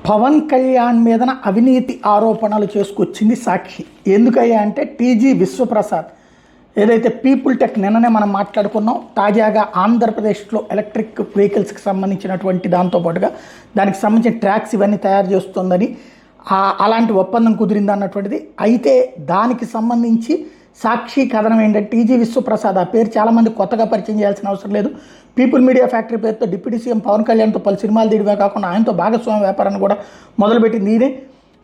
పవన్ కళ్యాణ్ మీదన అవినీతి ఆరోపణలు చేసుకొచ్చింది సాక్షి. ఎందుకయ్యా అంటే టీజీ విశ్వప్రసాద్ ఏదైతే పీపుల్ టెక్ నిన్ననే మనం మాట్లాడుకున్నాం, తాజాగా ఆంధ్రప్రదేశ్లో ఎలక్ట్రిక్ వెహికల్స్కి సంబంధించినటువంటి దాంతోపాటుగా దానికి సంబంధించిన ట్రాక్స్ ఇవన్నీ తయారు చేస్తుందని అలాంటి ఒప్పందం కుదిరింది అన్నటువంటిది. అయితే దానికి సంబంధించి సాక్షి కథనం ఏంటంటే టీజీ విశ్వప్రసాద్, ఆ పేరు చాలామంది కొత్తగా పరిచయం చేయాల్సిన అవసరం లేదు. పీపుల్ మీడియా ఫ్యాక్టరీ పేరుతో డిప్యూటీ సీఎం పవన్ కళ్యాణ్తో పలు సినిమాలు తీయడమే కాకుండా ఆయనతో భాగస్వామ్య వ్యాపారాన్ని కూడా మొదలుపెట్టింది ఈయనే.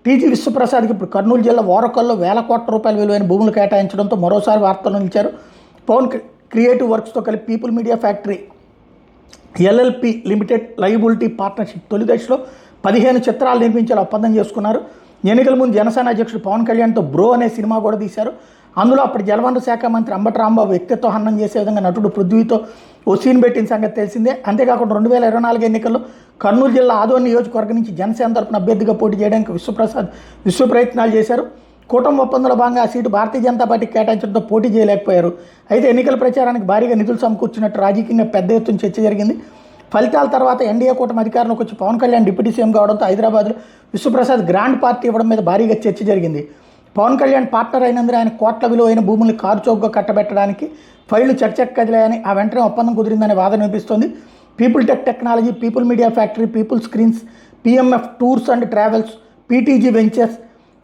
టీజీ విశ్వప్రసాద్కి ఇప్పుడు కర్నూలు జిల్లా ఓరకల్లో వేల కోట్ల రూపాయల విలువైన భూములు కేటాయించడంతో మరోసారి వార్తలు నిలిచారు. పవన్ క్రియేటివ్ వర్క్స్తో కలిపి people media factory LLP limited liability partnership తొలి దశలో 15 చిత్రాలు నిర్మించేలా ఒప్పందం చేసుకున్నారు. ఎన్నికల ముందు జనసేన అధ్యక్షుడు పవన్ కళ్యాణ్తో బ్రో అనే సినిమా కూడా తీశారు. అందులో అప్పటి జలవనరుల శాఖ మంత్రి అంబటి రాంబాబు వ్యక్తిత్వ హననం చేసే విధంగా నటుడు పృథ్వీతో ఓ సీన్ పెట్టిన సంగతి తెలిసిందే. అంతేకాకుండా 2024 ఎన్నికల్లో కర్నూలు జిల్లా ఆదోని నియోజకవర్గం నుంచి జనసేన తరపున అభ్యర్థిగా పోటీ చేయడానికి విశ్వప్రసాద్ ప్రయత్నాలు చేశారు. కూటమి ఒప్పందంలో భాగంగా ఆ సీటు భారతీయ జనతా పార్టీకి కేటాయించడంతో పోటీ చేయలేకపోయారు. అయితే ఎన్నికల ప్రచారానికి భారీగా నిధులు సమకూర్చినట్టు రాజకీయంగా పెద్ద ఎత్తున చర్చ జరిగింది. ఫలితాల తర్వాత ఎన్డీఏ కూటమి అధికారంలోకి వచ్చి పవన్ కళ్యాణ్ డిప్యూటీ సీఎం కావడంతో హైదరాబాద్లో విశ్వప్రసాద్ గ్రాండ్ పార్టీ ఇవ్వడం మీద భారీగా చర్చ జరిగింది. పవన్ కళ్యాణ్ పార్ట్నర్ అయినందున ఆయన కోట్ల విలువైన భూముల్ని కారుచౌకగా కట్టబెట్టడానికి ఫైళ్లు చర్చకు కదిలాయని, ఆ వెంటనే ఒప్పందం కుదిరిందనే వాదన వినిపిస్తోంది. People technology, people media factory, people screens, PMF tours and travels, PTG ventures,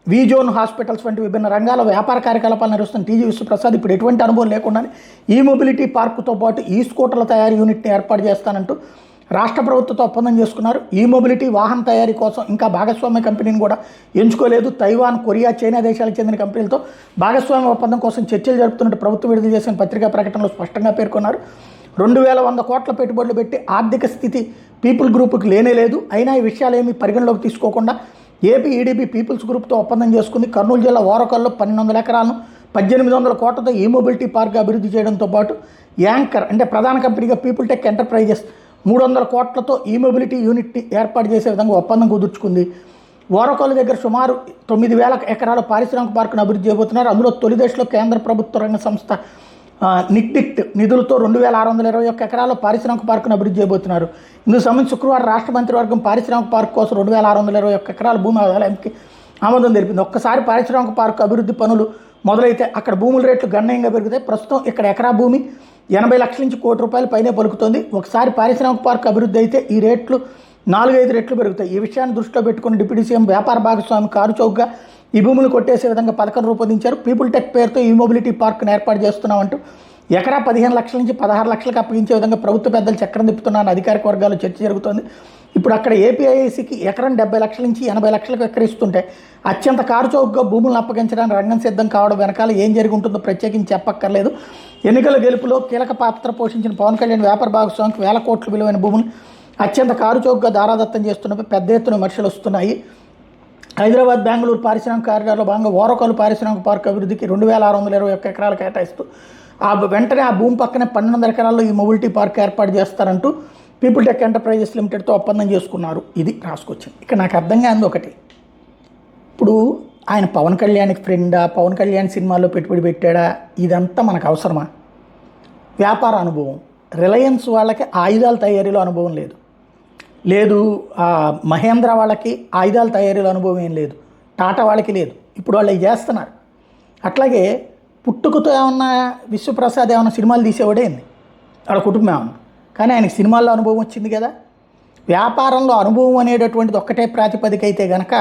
Vizon hospitals వంటి విభిన్న రంగాల వ్యాపార కార్యకలాపాలు నిర్వహిస్తున్న టీజీ విశ్వప్రసాద్ ఇప్పుడు ఎటువంటి అనుభవం లేకుండానే ఈ మొబిలిటీ పార్కుతో పాటు ఈ స్కూటర్ల తయారీ యూనిట్ని ఏర్పాటు చేస్తానంటూ రాష్ట్ర ప్రభుత్వంతో ఒప్పందం చేసుకున్నారు. ఈ మొబిలిటీ వాహన తయారీ కోసం ఇంకా భాగస్వామ్య కంపెనీని కూడా ఎంచుకోలేదు. తైవాన్, కొరియా, చైనా దేశాలకు చెందిన కంపెనీలతో భాగస్వామ్య ఒప్పందం కోసం చర్చలు జరుపుతున్నట్టు ప్రభుత్వం విడుదల చేసిన పత్రికా ప్రకటనలో స్పష్టంగా పేర్కొన్నారు. 2100 కోట్ల పెట్టుబడులు పెట్టి ఆర్థిక స్థితి పీపుల్ గ్రూప్కి లేనేలేదు. అయినా ఈ విషయాలేమీ పరిగణలోకి తీసుకోకుండా ఏపీ ఈడీబీ పీపుల్స్ గ్రూప్తో ఒప్పందం చేసుకుంది. కర్నూలు జిల్లా ఓరకల్లో 1200 ఎకరాలను 1800 కోట్లతో ఈ మొబిలిటీ పార్క్ అభివృద్ధి చేయడంతో పాటు యాంకర్ అంటే ప్రధాన కంపెనీగా పీపుల్ టెక్ ఎంటర్ప్రైజెస్ 300 కోట్లతో ఈ మొబిలిటీ యూనిట్ని ఏర్పాటు చేసే విధంగా ఒప్పందం కుదుర్చుకుంది. ఓరకొల్లు దగ్గర సుమారు 9000 ఎకరాల పారిశ్రామిక పార్కును అభివృద్ధి చేయబోతున్నారు. అందులో తొలి దశలో కేంద్ర ప్రభుత్వ రంగ సంస్థ నిక్డిక్ట్ నిధులతో 2621 ఎకరాల పారిశ్రామిక పార్కును అభివృద్ధి చేయబోతున్నారు. ఇందుకు సంబంధించి శుక్రవారం రాష్ట్ర మంత్రివర్గం పారిశ్రామిక పార్కు కోసం 2621 ఎకరాల భూమి ఆదాయానికి ఆమోదం తెలిపింది. ఒక్కసారి పారిశ్రామిక పార్కు అభివృద్ధి పనులు మొదలైతే అక్కడ భూముల రేట్లు గణనీయంగా పెరుగుతాయి. ప్రస్తుతం ఇక్కడ ఎకరా భూమి 80 లక్షల నుంచి ₹1 కోటి పైనే పలుకుతుంది. ఒకసారి పారిశ్రామిక పార్కు అభివృద్ధి అయితే ఈ రేట్లు 4-5 రెట్లు పెరుగుతాయి. ఈ విషయాన్ని దృష్టిలో పెట్టుకుని డిప్యూటీ సీఎం వ్యాపార భాగస్వామి కారు చౌకగా ఈ భూములు కొట్టేసే విధంగా పథకం రూపొందించారు. పీపుల్ టెక్ పేరుతో ఈ మొబిలిటీ పార్కును ఏర్పాటు చేస్తున్నామంటూ ఎకరా 15 లక్షల నుంచి 16 లక్షలకు అప్పగించే విధంగా ప్రభుత్వ పెద్దలు చక్రం తిప్పుతున్నారని అధికారిక వర్గాల్లో చర్చ జరుగుతోంది. ఇప్పుడు అక్కడ ఏపీఐఐసికి ఎకరం 70 లక్షల నుంచి 80 లక్షలకు ఎకరిస్తుంటే అత్యంత కారు చౌకగా భూములను అప్పగించడానికి రంగం సిద్ధం కావడం వెనకాల ఏం జరిగి ఉంటుందో ప్రత్యేకించి చెప్పక్కర్లేదు. ఎన్నికల గెలుపులో కీలక పాత్ర పోషించిన పవన్ కళ్యాణ్ వ్యాపార భాగస్వామికి వేల కోట్ల విలువైన భూములు అత్యంత కారు చౌకగా దారాదత్తం చేస్తున్నపై పెద్ద ఎత్తున విమర్శలు వస్తున్నాయి. హైదరాబాద్, బెంగళూరు పారిశ్రామిక కారిడార్లో భాగంగా ఓరకొల్లు పారిశ్రామిక పార్కు అభివృద్ధికి 2621 ఎకరాలు కేటాయిస్తూ వెంటనే ఆ భూమి పక్కనే 1200 ఎకరాల్లో ఈ మొబిలిటీ పార్క్ ఏర్పాటు చేస్తారంటూ పీపుల్ టెక్ ఎంటర్ప్రైజెస్ లిమిటెడ్తో ఒప్పందం చేసుకున్నారు. ఇది రాసుకొచ్చింది. ఇక నాకు అర్థం కాదు ఒకటి, ఇప్పుడు ఆయన పవన్ కళ్యాణ్కి ఫ్రెండా, పవన్ కళ్యాణ్ సినిమాల్లో పెట్టుబడి పెట్టాడా, ఇదంతా మనకు అవసరమా? వ్యాపార అనుభవం, రిలయన్స్ వాళ్ళకి ఆయుధాల తయారీలో అనుభవం లేదు, మహేంద్ర వాళ్ళకి ఆయుధాల తయారీలో అనుభవం ఏం లేదు, టాటా వాళ్ళకి లేదు. ఇప్పుడు వాళ్ళు అవి చేస్తున్నారు. అట్లాగే పుట్టుకతో ఏమన్నా విశ్వప్రసాద్ ఏమన్నా సినిమాలు తీసేవాడే ఏంది, వాళ్ళ కుటుంబం ఏమన్నా, కానీ ఆయనకి సినిమాల్లో అనుభవం వచ్చింది కదా. వ్యాపారంలో అనుభవం అనేటటువంటిది ఒక్కటే ప్రాతిపదిక అయితే కనుక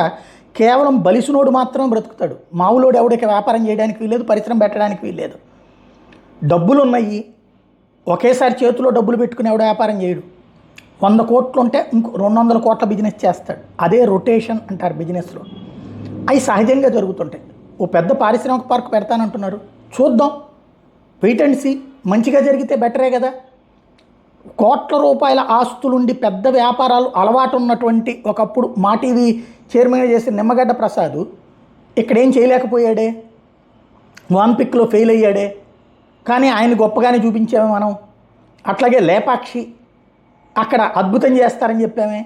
కేవలం బలిసునోడు మాత్రమే బ్రతుకుతాడు. మామూలోడు ఎవడికి వ్యాపారం చేయడానికి వీల్లేదు, పరిశ్రమ పెట్టడానికి వీల్లేదు. డబ్బులు ఉన్నాయి, ఒకేసారి చేతిలో డబ్బులు పెట్టుకుని ఎవడ వ్యాపారం చేయడు. 100 కోట్లు ఉంటే ఇంకో 200 కోట్ల బిజినెస్ చేస్తాడు. అదే రొటేషన్ అంటారు బిజినెస్లో. అవి సహజంగా జరుగుతుంటాయి. ఓ పెద్ద పారిశ్రామిక పార్క్ పెడతానంటున్నారు, చూద్దాం, వెయిట్ అండ్ సీ. మంచిగా జరిగితే బెటరే కదా. కోట్ల రూపాయల ఆస్తులుండి పెద్ద వ్యాపారాలు అలవాటు ఉన్నటువంటి ఒకప్పుడు మా టీవీ చైర్మన్గా చేసిన నిమ్మగడ్డ ప్రసాద్ ఇక్కడేం చేయలేకపోయాడే, వాన్పిక్లో ఫెయిల్ అయ్యాడే, కానీ ఆయన గొప్పగానే చూపించామే మనం. అట్లాగే లేపాక్షి అక్కడ అద్భుతం చేస్తారని చెప్పామే,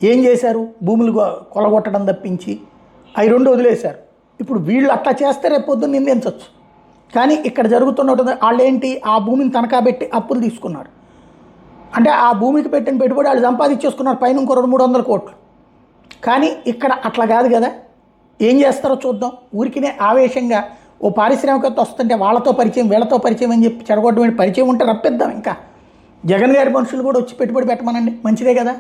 ఏం చేశారు? భూములు కొలగొట్టడం తప్పించి అవి 2 వదిలేశారు. ఇప్పుడు వీళ్ళు అట్లా చేస్తే రేపు పొద్దున్న నిందించవచ్చు. కానీ ఇక్కడ జరుగుతున్నట్టు వాళ్ళు ఏంటి, ఆ భూమిని తనఖా పెట్టి అప్పులు తీసుకున్నారు. అంటే ఆ భూమికి పెట్టిన పెట్టుబడి వాళ్ళు సంపాదించేసుకున్నారు పైన ఇంకో 200-300 కోట్లు. కానీ ఇక్కడ అట్లా కాదు కదా. ఏం చేస్తారో చూద్దాం. ఊరికినే ఆవేశంగా ఓ పారిశ్రామికత వస్తుంటే వాళ్ళతో పరిచయం వీళ్ళతో పరిచయం అని చెప్పి చెడగొట్టడం, పరిచయం ఉంటే రప్పిద్దాం. ఇంకా జగన్ గారి మనుషులు కూడా వచ్చి పెట్టుబడి పెట్టమనండి, మంచిదే కదా.